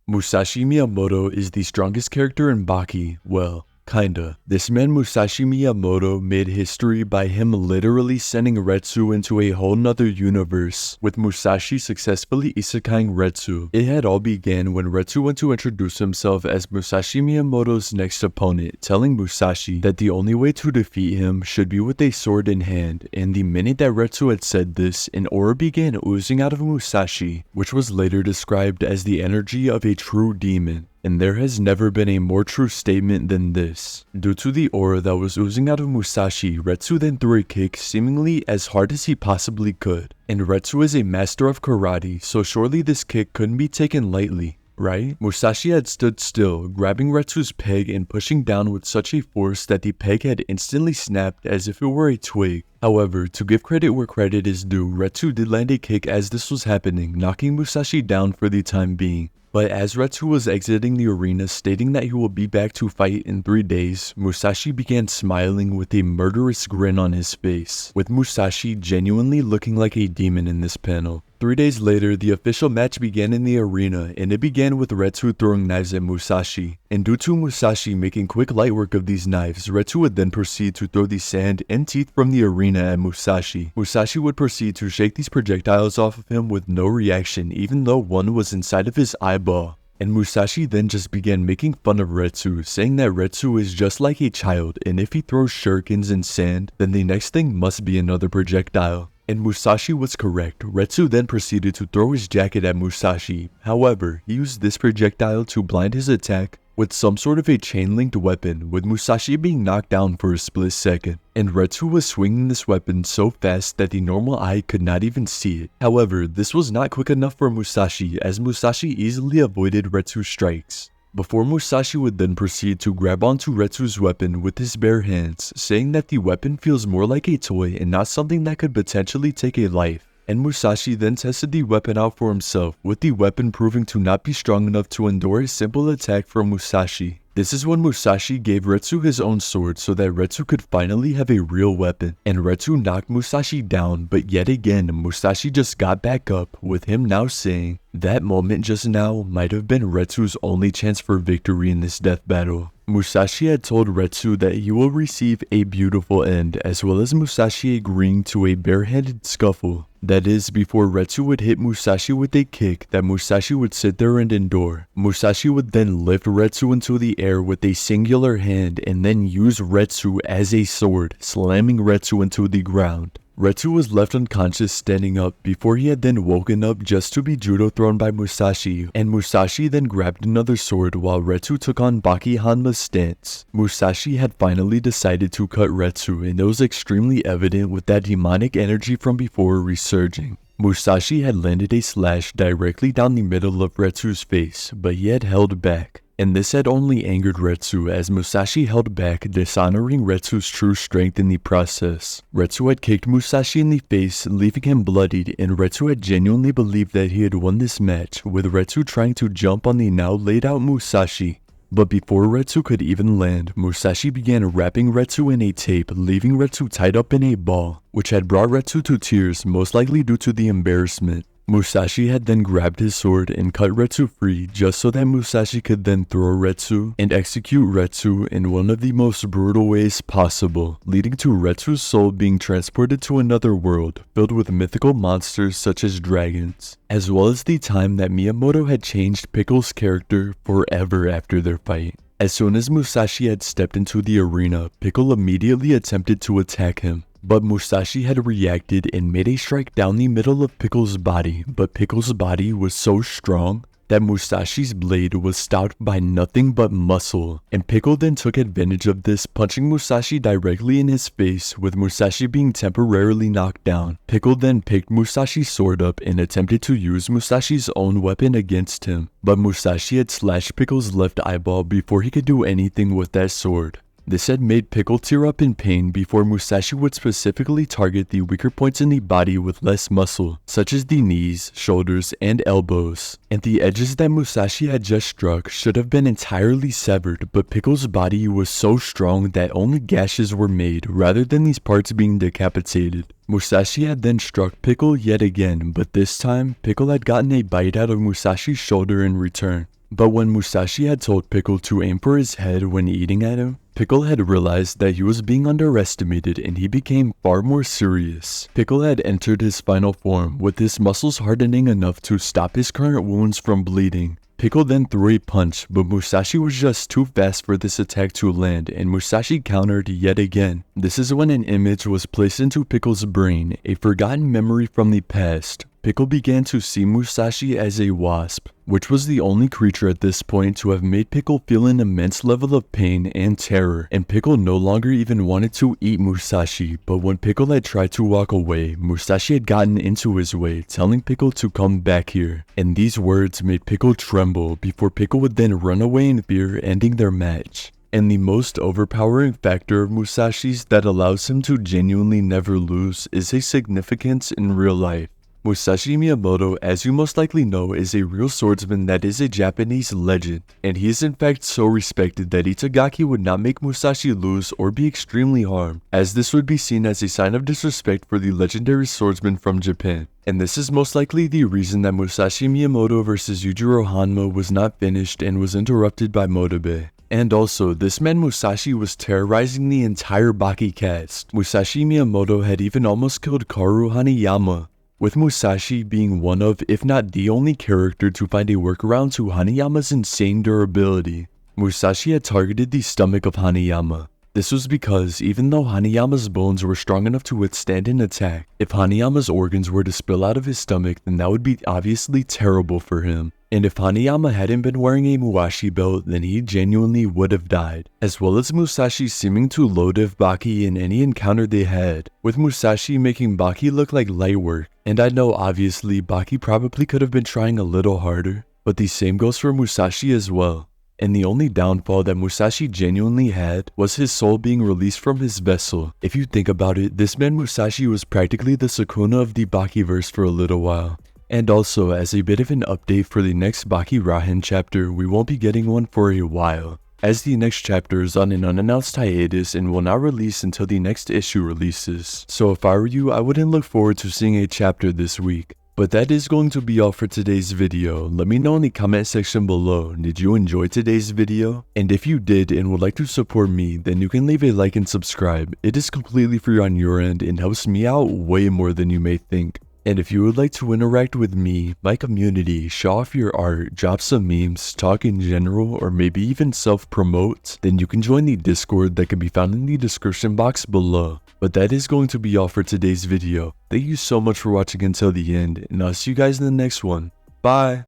Musashi Miyamoto is the strongest character in Baki, well, kinda. This man Musashi Miyamoto made history by him literally sending Retsu into a whole nother universe, with Musashi successfully isekaiing Retsu. It had all began when Retsu went to introduce himself as Musashi Miyamoto's next opponent, telling Musashi that the only way to defeat him should be with a sword in hand, and the minute that Retsu had said this, an aura began oozing out of Musashi, which was later described as the energy of a true demon. And there has never been a more true statement than this. Due to the aura that was oozing out of Musashi, Retsu then threw a kick seemingly as hard as he possibly could. And Retsu is a master of karate, so surely this kick couldn't be taken lightly, right? Musashi had stood still, grabbing Retsu's peg and pushing down with such a force that the peg had instantly snapped as if it were a twig. However, to give credit where credit is due, Retsu did land a kick as this was happening, knocking Musashi down for the time being. But as Retsu was exiting the arena stating that he will be back to fight in 3 days, Musashi began smiling with a murderous grin on his face, with Musashi genuinely looking like a demon in this panel. 3 days later, the official match began in the arena, and it began with Retsu throwing knives at Musashi. And due to Musashi making quick light work of these knives, Retsu would then proceed to throw the sand and teeth from the arena at Musashi. Musashi would proceed to shake these projectiles off of him with no reaction, even though one was inside of his eyeball. And Musashi then just began making fun of Retsu, saying that Retsu is just like a child, and if he throws shurikens in sand, then the next thing must be another projectile. And Musashi was correct. Retsu then proceeded to throw his jacket at Musashi. However, he used this projectile to blind his attack with some sort of a chain-linked weapon, with Musashi being knocked down for a split second. And Retsu was swinging this weapon so fast that the normal eye could not even see it. However, this was not quick enough for Musashi, as Musashi easily avoided Retsu's strikes. Before Musashi would then proceed to grab onto Retsu's weapon with his bare hands, saying that the weapon feels more like a toy and not something that could potentially take a life. And Musashi then tested the weapon out for himself, with the weapon proving to not be strong enough to endure a simple attack from Musashi. This is when Musashi gave Retsu his own sword so that Retsu could finally have a real weapon, and Retsu knocked Musashi down, but yet again Musashi just got back up, with him now saying, "That moment just now might have been Retsu's only chance for victory in this death battle." Musashi had told Retsu that he will receive a beautiful end, as well as Musashi agreeing to a barehanded scuffle. That is, before Retsu would hit Musashi with a kick that Musashi would sit there and endure. Musashi would then lift Retsu into the air with a singular hand and then use Retsu as a sword, slamming Retsu into the ground. Retsu was left unconscious standing up before he had then woken up just to be judo thrown by Musashi, and Musashi then grabbed another sword while Retsu took on Baki Hanma's stance. Musashi had finally decided to cut Retsu, and it was extremely evident with that demonic energy from before resurging. Musashi had landed a slash directly down the middle of Retsu's face, but he had held back. And this had only angered Retsu as Musashi held back, dishonoring Retsu's true strength in the process. Retsu had kicked Musashi in the face, leaving him bloodied, and Retsu had genuinely believed that he had won this match, with Retsu trying to jump on the now laid out Musashi. But before Retsu could even land, Musashi began wrapping Retsu in a tape, leaving Retsu tied up in a ball, which had brought Retsu to tears, most likely due to the embarrassment. Musashi had then grabbed his sword and cut Retsu free just so that Musashi could then throw Retsu and execute Retsu in one of the most brutal ways possible, leading to Retsu's soul being transported to another world filled with mythical monsters such as dragons, as well as the time that Miyamoto had changed Pickle's character forever after their fight. As soon as Musashi had stepped into the arena, Pickle immediately attempted to attack him. But Musashi had reacted and made a strike down the middle of Pickle's body, but Pickle's body was so strong that Musashi's blade was stopped by nothing but muscle, and Pickle then took advantage of this, punching Musashi directly in his face, with Musashi being temporarily knocked down. Pickle then picked Musashi's sword up and attempted to use Musashi's own weapon against him, but Musashi had slashed Pickle's left eyeball before he could do anything with that sword. This had made Pickle tear up in pain before Musashi would specifically target the weaker points in the body with less muscle, such as the knees, shoulders, and elbows. And the edges that Musashi had just struck should have been entirely severed, but Pickle's body was so strong that only gashes were made rather than these parts being decapitated. Musashi had then struck Pickle yet again, but this time, Pickle had gotten a bite out of Musashi's shoulder in return. But when Musashi had told Pickle to aim for his head when eating at him, Pickle had realized that he was being underestimated and he became far more serious. Pickle had entered his final form, with his muscles hardening enough to stop his current wounds from bleeding. Pickle then threw a punch, but Musashi was just too fast for this attack to land, and Musashi countered yet again. This is when an image was placed into Pickle's brain, a forgotten memory from the past. Pickle began to see Musashi as a wasp, which was the only creature at this point to have made Pickle feel an immense level of pain and terror, and Pickle no longer even wanted to eat Musashi. But when Pickle had tried to walk away, Musashi had gotten into his way, telling Pickle to come back here, and these words made Pickle tremble before Pickle would then run away in fear, ending their match. And the most overpowering factor of Musashi's that allows him to genuinely never lose is his significance in real life. Musashi Miyamoto, as you most likely know, is a real swordsman that is a Japanese legend, and he is in fact so respected that Itagaki would not make Musashi lose or be extremely harmed, as this would be seen as a sign of disrespect for the legendary swordsman from Japan. And this is most likely the reason that Musashi Miyamoto vs Yujiro Hanma was not finished and was interrupted by Motobe. And also, this man Musashi was terrorizing the entire Baki cast. Musashi Miyamoto had even almost killed Kaoru Hanayama, with Musashi being one of, if not the only character to find a workaround to Hanayama's insane durability. Musashi had targeted the stomach of Hanayama. This was because even though Hanayama's bones were strong enough to withstand an attack, if Hanayama's organs were to spill out of his stomach, then that would be obviously terrible for him. And if Hanayama hadn't been wearing a Muashi belt, then he genuinely would have died. As well as Musashi seeming to low-div Baki in any encounter they had, with Musashi making Baki look like light work. And I know obviously Baki probably could have been trying a little harder, but the same goes for Musashi as well. And the only downfall that Musashi genuinely had was his soul being released from his vessel. If you think about it, this man Musashi was practically the Sukuna of the Bakiverse for a little while. And also, as a bit of an update for the next Baki Rahen chapter, we won't be getting one for a while, as the next chapter is on an unannounced hiatus and will not release until the next issue releases. So if I were you, I wouldn't look forward to seeing a chapter this week. But that is going to be all for today's video. Let me know in the comment section below, did you enjoy today's video? And if you did and would like to support me, then you can leave a like and subscribe. It is completely free on your end and helps me out way more than you may think. And if you would like to interact with me, my community, show off your art, drop some memes, talk in general, or maybe even self-promote, then you can join the Discord that can be found in the description box below. But that is going to be all for today's video. Thank you so much for watching until the end, and I'll see you guys in the next one. Bye!